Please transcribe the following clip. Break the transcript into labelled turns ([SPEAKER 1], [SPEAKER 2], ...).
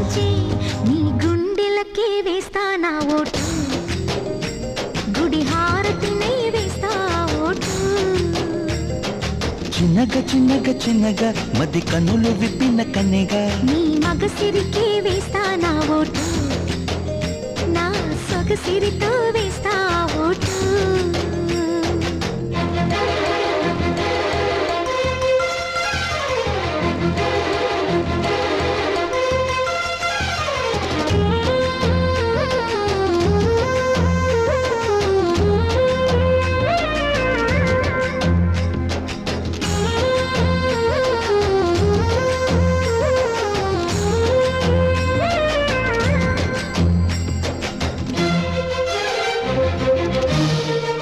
[SPEAKER 1] నుంచి నీ గుండెలకే వేస్తా నా ఓటు, గుడి హారతినే వేస్తా ఓటు.
[SPEAKER 2] చిన్నగా చిన్నగా చిన్నగా మది కన్నులు విప్పిన కన్నెగా
[SPEAKER 1] నీ మగసిరికే వేస్తా నా ఓటు, నా సొగసిరితో